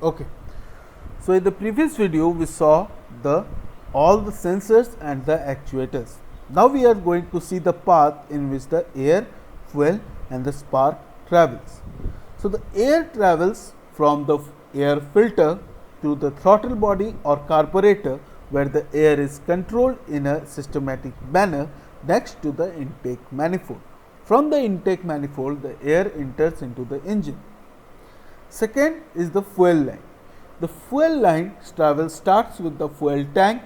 Okay. So in the previous video we saw all the sensors and the actuators. Now we are going to see the path in which the air, fuel and the spark travels. So the air travels from the air filter to the throttle body or carburetor, where the air is controlled in a systematic manner next to the intake manifold. From the intake manifold, the air enters into the engine. Second is the fuel line. The fuel line starts with the fuel tank,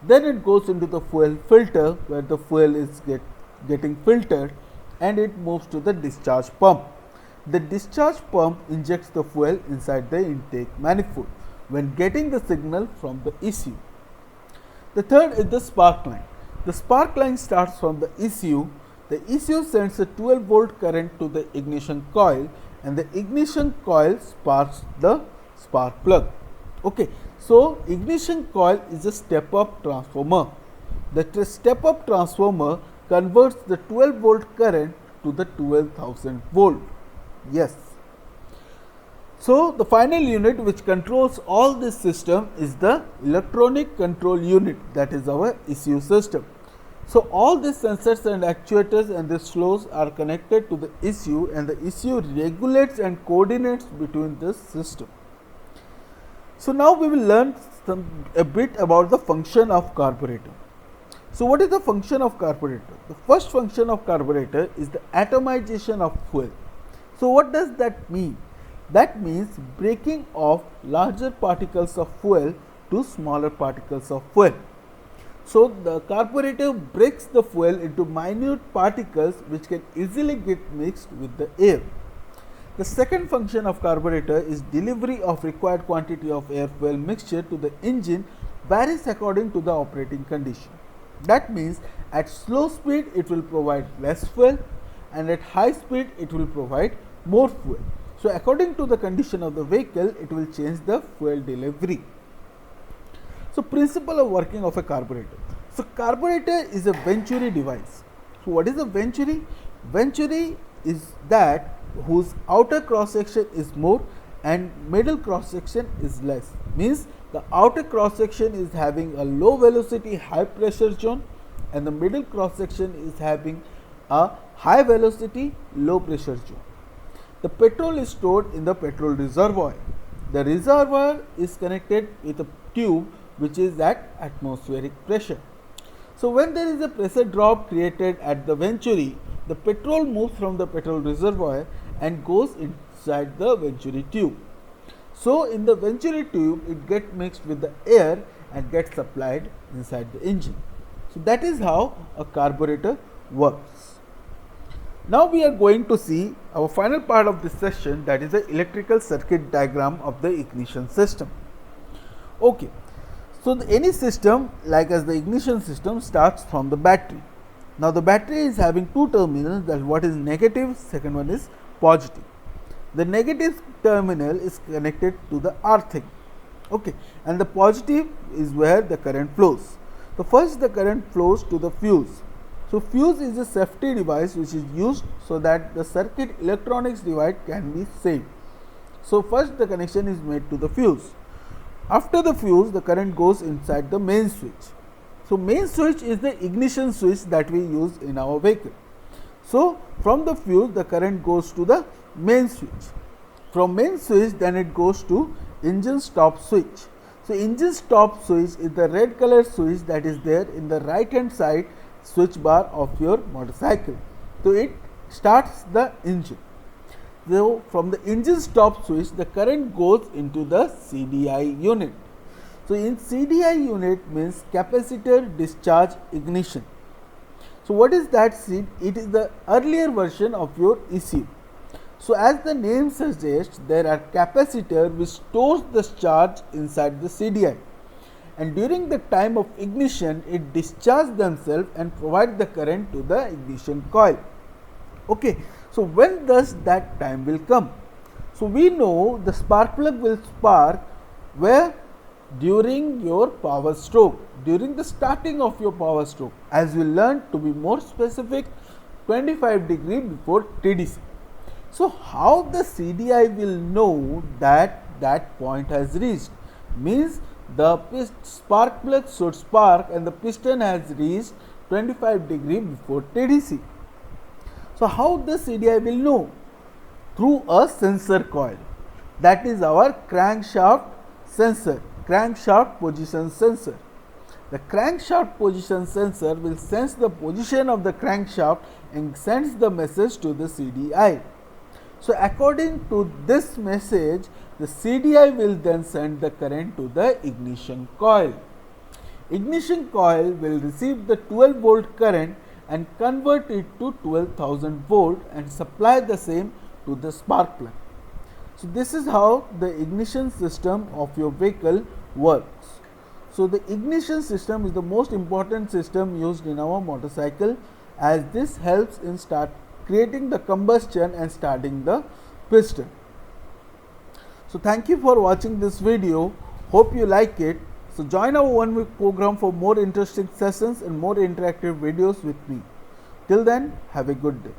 then it goes into the fuel filter where the fuel is getting filtered, and it moves to the discharge pump. The discharge pump injects the fuel inside the intake manifold when getting the signal from the ECU. The third is the spark line. The spark line starts from the ECU. The ECU sends a 12-volt current to the ignition coil, and the ignition coil sparks the spark plug. Okay, so ignition coil is a step-up transformer. The step-up transformer converts the 12-volt current to the 12,000 volt. Yes. So the final unit which controls all this system is the electronic control unit, that is our ECU system. So all these sensors and actuators and these flows are connected to the ECU, and the ECU regulates and coordinates between this system. So now we will learn a bit about the function of carburetor. So what is the function of carburetor? The first function of carburetor is the atomization of fuel. So what does that mean? That means breaking of larger particles of fuel to smaller particles of fuel. So the carburetor breaks the fuel into minute particles which can easily get mixed with the air. The second function of carburetor is delivery of required quantity of air fuel mixture to the engine varies according to the operating condition. That means at slow speed it will provide less fuel, and at high speed it will provide more fuel. So according to the condition of the vehicle, it will change the fuel delivery. So principle of working of a carburetor. So carburetor is a Venturi device. So what is a Venturi? Venturi is that whose outer cross section is more and middle cross section is less. Means the outer cross section is having a low velocity high pressure zone, and the middle cross section is having a high velocity low pressure zone. The petrol is stored in the petrol reservoir. The reservoir is connected with a tube which is at atmospheric pressure. So when there is a pressure drop created at the Venturi, the petrol moves from the petrol reservoir and goes inside the Venturi tube. So in the Venturi tube, it gets mixed with the air and gets supplied inside the engine. So that is how a carburetor works. Now we are going to see our final part of this session, that is the electrical circuit diagram of the ignition system. Okay, so any system like as the ignition system starts from the battery. Now the battery is having two terminals, that what is negative, second one is positive. The negative terminal is connected to the earthing, okay, and the positive is where the current flows. So first the current flows to the fuse. So fuse is a safety device which is used so that the circuit electronics device can be saved. So first the connection is made to the fuse. After the fuse, the current goes inside the main switch. So main switch is the ignition switch that we use in our vehicle. So from the fuse, the current goes to the main switch. From main switch, then it goes to engine stop switch. So engine stop switch is the red color switch that is there in the right hand side switch bar of your motorcycle. So it starts the engine. So from the engine stop switch, the current goes into the CDI unit. So in CDI unit means capacitor discharge ignition. So what is that? It is the earlier version of your ECU. So as the name suggests, there are capacitor which stores the charge inside the CDI, and during the time of ignition it discharges themselves and provide the current to the ignition coil. Okay, so when does that time will come? So we know the spark plug will spark where? During your power stroke, during the starting of your power stroke. As we learned, to be more specific, 25 degree before TDC. So how the CDI will know that that point has reached. Means the spark plug should spark and the piston has reached 25 degree before TDC. So how the CDI will know? Through a sensor coil. That is our crankshaft sensor, crankshaft position sensor. The crankshaft position sensor will sense the position of the crankshaft and sends the message to the CDI. So according to this message, the CDI will then send the current to the ignition coil. Ignition coil will receive the 12 volt current and convert it to 12,000 volt and supply the same to the spark plug. So this is how the ignition system of your vehicle works. So the ignition system is the most important system used in our motorcycle, as this helps in creating the combustion and starting the piston. So thank you for watching this video. Hope you like it. So join our 1 week program for more interesting sessions and more interactive videos with me. Till then, have a good day.